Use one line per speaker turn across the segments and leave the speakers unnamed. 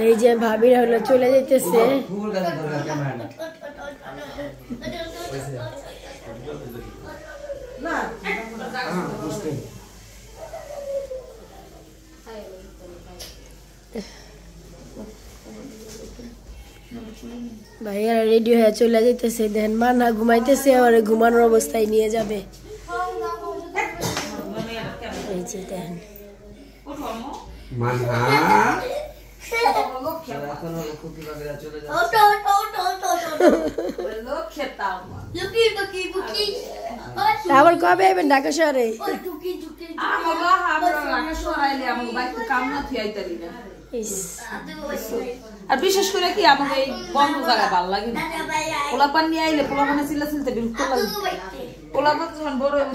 এই যে ভাবিরা হলো চলে যাইতেছে। ভাইয়া রেডি হয়ে চলে যাইতেছে। দেখেন মা না ঘুমাইতেছে, আর ঘুমানোর অবস্থায় নিয়ে যাবে। এই যে দেখেন আবার কবে আইবেন ঢাকা শহরে?
আর বিশেষ করে কি আমাকে এই বন্ধ জায়গা ভালো লাগে না। পোলাপান নিয়ে আইলে পোলাপানে চিল্লা চিল্লাতে বিরক্ত লাগে। পোলাপান যখন বড় হয়ে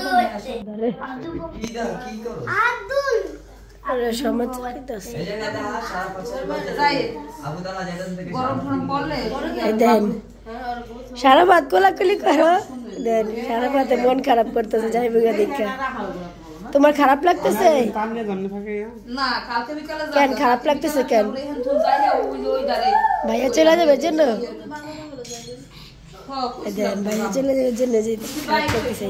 সারা ভাত কোলাকুলি করো। দেন সারা ভাতে মন খারাপ করতেছে যাইবগা দেখা। তোমার খারাপ লাগতেছে কেন? খারাপ লাগতেছে কেন? ভাইয়া চলে যাবে জন্য? ভাইয়া চলে যাবে জন্য যে খারাপ লাগতেছে।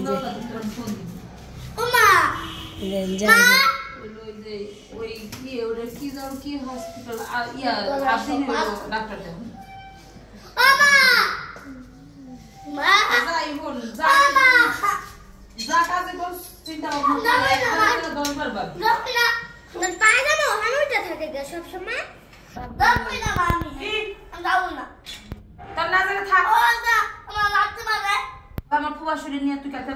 আমার ফুয়া শরীর নিয়ে তুই কাছে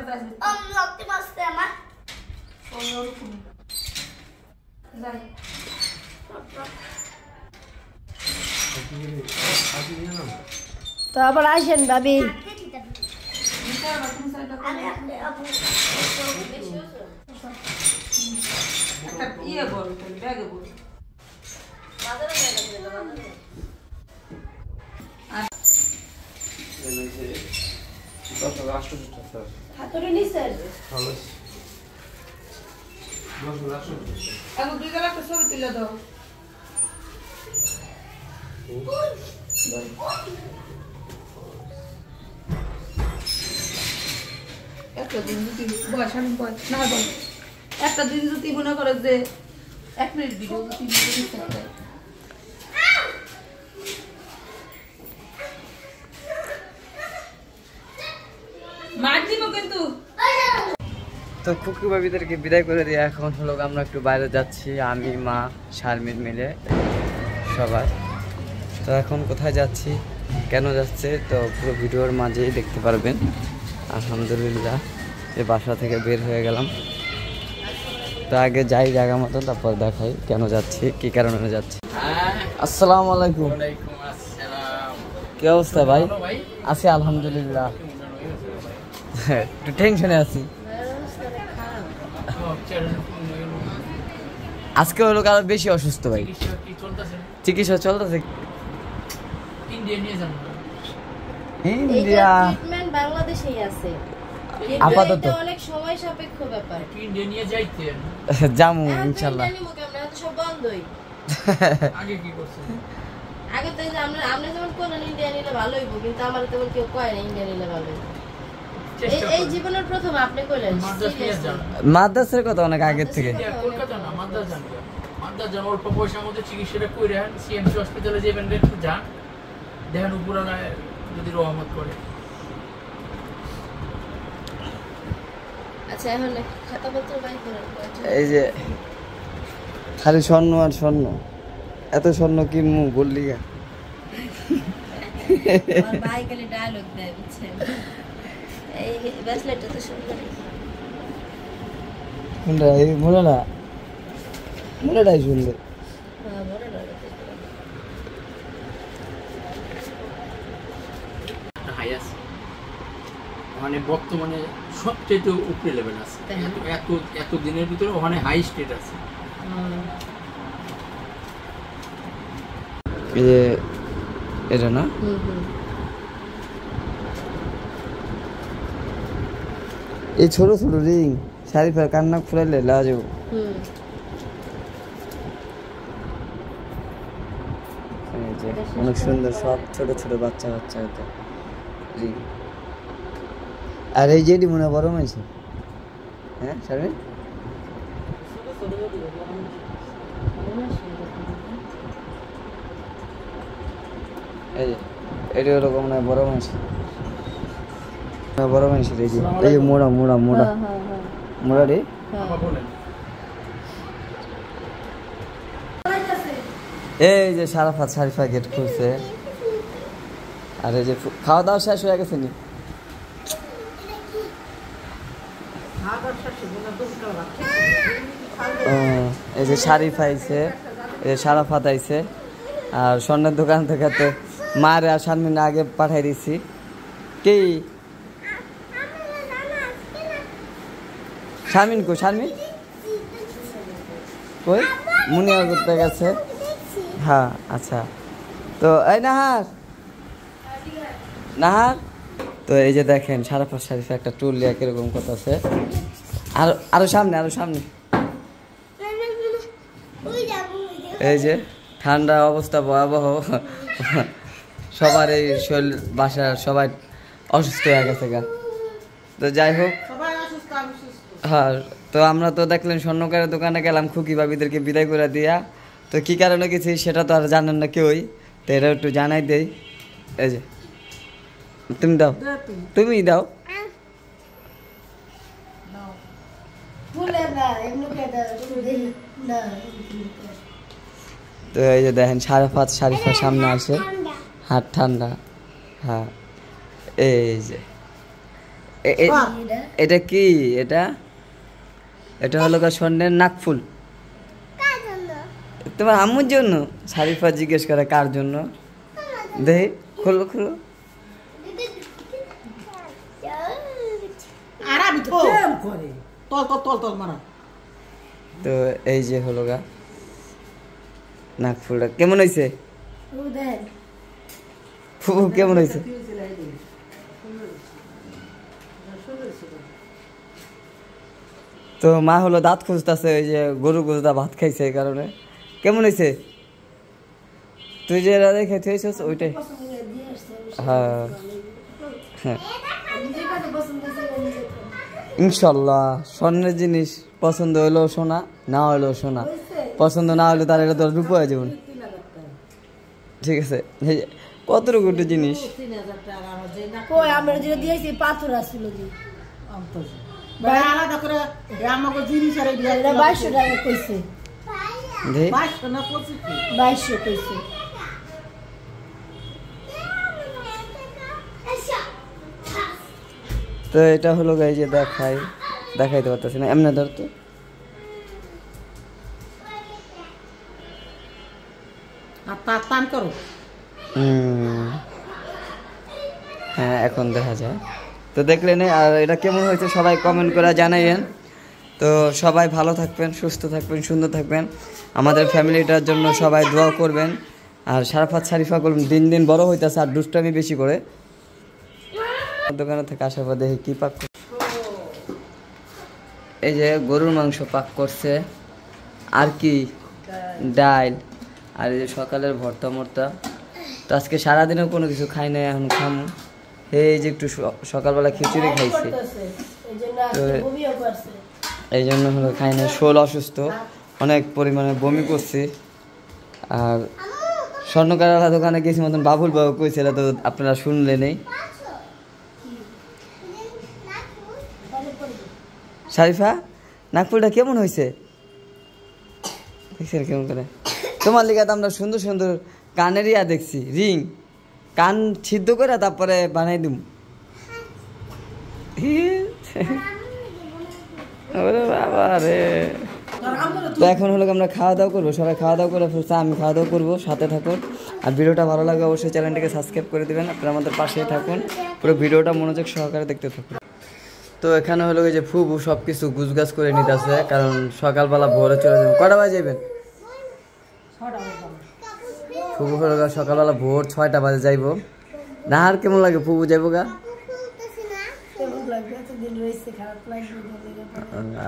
তো আবার আসেন ভাবি।
ইয়ে বল ব্যাগে বল এখন 2 গলা একটা ছবি তুলে দাও। একটা দিন যদি বয়স আমি বয়স না বল, একটা দিন যদি মনে করে যে 1 মিনিট ভিডিও যদি
তো খুকি ভাবিদেরকে বিদায় করে দিয়ে এখন হলো আমরা একটু বাইরে যাচ্ছি, আমি মা শারমিন মিলে সবাই। তো এখন কোথায় যাচ্ছি, কেন যাচ্ছে, তো পুরো ভিডিওর মাঝেই দেখতে পারবেন। আলহামদুলিল্লাহ এই বাসা থেকে বের হয়ে গেলাম। তো আগে যাই জায়গা মতো, তারপর দেখাই কেন যাচ্ছি, কি কারণে যাচ্ছি। আসসালামু আলাইকুম। কি অবস্থা ভাই? আছি আলহামদুলিল্লাহ, একটু টেনশনে আছি। আজকে হলো আরো বেশি অসুস্থ ভাই। চিকিৎসা চলতেছে। ইন্ডিয়া
বাংলাদেশেই আছে
আপাতত,
অনেক সময় সাপেক্ষ ব্যাপার।
ইন্ডিয়া নিয়ে যাইতে
যামু ইনশাআল্লাহ।
সব বন্ধই।
আগে কি করছেন?
আগে তো আমরা যেমন কোন ইন্ডিয়া নিলে ভালো হইব, কিন্তু আমার তেমন কেউ কয় না ইন্ডিয়া নিলে ভালো হইব। এই জীবনের প্রথম আপনি কইলেন
মাদ্রাসার কথা অনেক আগের থেকে।
কলকাতা না, মাদ্রাস যান। মাদ্রাস যান, অল্প পয়সার মধ্যে চিকিৎসাটা করে আন। সিএমসি হসপিটালে যাবেন, একটু যান, দেখেন উপরালায় যদি রহমত করে।
আচ্ছা এখন খাতাপত্র বাই করেন।
এই যে খালি স্বর্ণ আর স্বর্ণ, এত স্বর্ণ কিনবো বললি গা।
ভাই খালি ডায়লগ দেয় বুঝছেন। এই ব্রেসলেটটা তো সুন্দর।
কোনটা? এই মোড়াটা, মোড়াটাই সুন্দর।
হ্যাঁ মোড়াটা
হাইয়াস মানে বর্তমানে সবচেয়ে উপরে লেভেল আছে। এত দিনের ভিতরে ওখানে হাই স্টেট আছে।
এই যে এটা না, এই ছোট ছোট রিং শাড়ি ফের কান্না ফুরাইলে লাজো। এই যে অনেক সুন্দর সব ছোট ছোট বাচ্চা বাচ্চা হতো রিং। আর এই যেটি মনে হয় বড় মাইছে, হ্যাঁ শারমিন? এই যে এটি হলো মনে হয় বড় মাইছ, বড় মাইছে। এই যে এই মোড়া মোড়া মোড়া মোড়া রে। এই যে সারাফাত শারিফা গেট খুলছে। আর এই যে খাওয়া দাওয়া শেষ হয়ে গেছে নি? এই যে শারিফা আইছে, এই যে সারাফাত আইছে। আর স্বর্ণের দোকান থেকে তো মারে আর শারমিন আগে পাঠাই দিছি। কি শারমিন কই? শারমিন কই? মুনিয়া করতে গেছে। হ্যাঁ আচ্ছা। তো এই নাহার নাহার, তো এই যে দেখেন সারাফাত শারিফা একটা টুল লিয়া কিরকম কথা আছে। আরো সামনে আরো সামনে। এই যে ঠান্ডা অবস্থা ভয়াবহ, সবার এই শরীর বাসার সবাই অসুস্থ হয়ে গেছে গা। তো যাই হোক, হ্যাঁ তো আমরা তো দেখলেন স্বর্ণকারের দোকানে গেলাম খুকি ভাবিদেরকে বিদায় করে দিয়া। তো কি কারণে গেছি সেটা তো আর জানেন না কেউই, তো এটা একটু জানাই দেই। এই যে তুমি দাও, তুমি দাও। তো এই যে দেখেন সারাফাত শারিফার সামনে আসে, হাত ঠান্ডা। হ্যাঁ এই যে এটা কি? এটা এটা হলো স্বর্ণের নাকফুল। তোমার আম্মুর জন্য? শারিফা জিজ্ঞেস করে কার জন্য। দেখি খুলো খুলো। তো এই যে হলো গা নাকফুলটা। কেমন হয়েছে ফুফু? কেমন হয়েছে? তো মা হলো দাঁত খুঁজতেছে, ওই যে গরু গুজদা ভাত খাইছে এই কারণে। কেমন হয়েছে? তুই যে রেখে থুয়েছিস ওইটাই। হ্যাঁ হ্যাঁ ইনশাল্লাহ স্বর্ণের জিনিস পছন্দ হইলেও সোনা, না হইলেও সোনা। পছন্দ না হলে তার এটা তোর রূপ হয়ে যাবেন। ঠিক আছে, কতটুকু একটু জিনিস তো এটা হলো গাই যে দেখাইতে পারতেছি না, এমনি ধরতো। হ্যাঁ এখন দেখা যায়। তো দেখলেন, আর এটা কেমন হয়েছে সবাই কমেন্ট করে জানাইবেন। তো সবাই ভালো থাকবেন, সুস্থ থাকবেন, সুন্দর থাকবেন। আমাদের ফ্যামিলিটার জন্য সবাই দোয়া করবেন। আর সারাফাত শারিফা করবেন দিন দিন বড় হইতেছে আর দুষ্টামি বেশি করে। দোকানে থেকে আসার পর দেখি কি পাক। এই যে গরুর মাংস পাক করছে, আর কি ডাল, আর এই যে সকালের ভর্তা মর্তা। তো আজকে সারাদিনেও কোনো কিছু খাই নাই, এখন খামু। এই যে একটু সকালবেলা খিচুড়ি খাইছি, এই জন্য হলো খাই নাই। শোল অসুস্থ, অনেক পরিমাণে বমি করছি। আর স্বর্ণকারওয়ালা দোকানে গেছি মতন বাবুল বাবু কইছে, এটা তো আপনারা শুনলে নেই। শারিফা নাগপুরটা কেমন হয়েছে দেখছেন? কেমন করে তোমার লিগে তো আমরা সুন্দর সুন্দর কানের ইয়া দেখছি, রিং, কান সিদ্ধ করে তারপরে বানাই দিম। বাবা রে। তো এখন হলো আমরা খাওয়া দাওয়া করবো, সবাই খাওয়া দাওয়া করে ফেলছে, আমি খাওয়া দাওয়া করবো, সাথে থাকুন। আর ভিডিওটা ভালো লাগে অবশ্যই চ্যানেলটিকে সাবস্ক্রাইব করে দেবেন। আপনারা আমাদের পাশেই থাকুন, পুরো ভিডিওটা মনোযোগ সহকারে দেখতে থাকুন। তো এখানে হলো যে ফুবু সব কিছু গুছগাছ করে নিতেছে, কারণ সকালবেলা ভোরে চলে যাবেন। কটা বাজে যাবেন? ফুবু হলো সকালবেলা ভোর 6টা বাজে যাইব। নাহার কেমন লাগে ফুবু যাইব গা?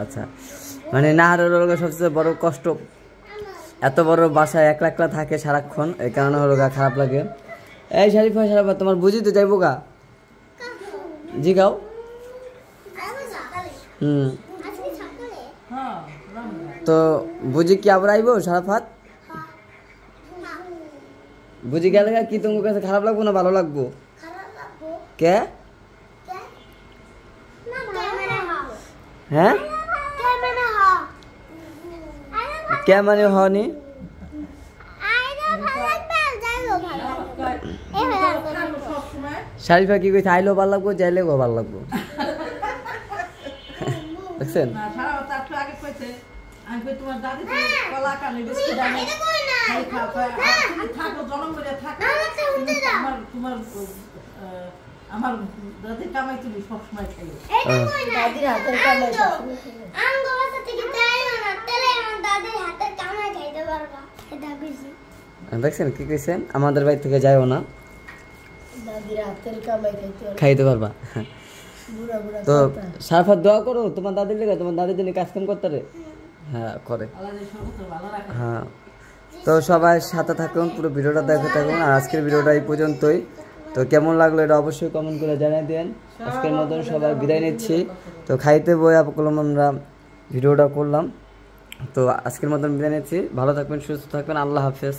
আচ্ছা, মানে নাহারের সবচেয়ে বড় কষ্ট এত বড় বাসায় একলা একলা থাকে সারাক্ষণ, এই কারণে হলো গা খারাপ লাগে। এই শারিফা তোমার বুঝি তো যাইবো গা, জি গাও। তো বুঝি কি আবার আইবো সারাফাত? বুঝি গেলে কি তোমার কাছে খারাপ লাগবো না ভালো লাগবো? কে হ্যাঁ কে মানে হনি? শারিফা কি কইছে আইলেও ভালো লাগবো যাইলেও ভালো লাগবো, দেখছেন?
আমার দাদি কামাই তুমি সবসময় খাই,
দাদির হাতের কামাই
দেখছেন কি কইছেন? আমাদের বাড়ি থেকে যাইও না,
দাদির হাতের কামাই
খাইতে পারবা। তো সারাফাত দোয়া করো তোমার দাদির লেগে, তোমার দাদির জন্য কাজ কাম করতে রে। হ্যাঁ করে। হ্যাঁ তো সবাই সাথে থাকুন, পুরো ভিডিওটা দেখতে থাকুন। আর আজকের ভিডিওটা এই পর্যন্তই। তো কেমন লাগলো এটা অবশ্যই কমেন্ট করে জানিয়ে দেন। আজকের মতন সবাই বিদায় নিচ্ছি। তো খাইতে বই আপকলম আমরা ভিডিওটা করলাম। তো আজকের মতন বিদায় নিচ্ছি। ভালো থাকবেন, সুস্থ থাকবেন, আল্লাহ হাফেজ।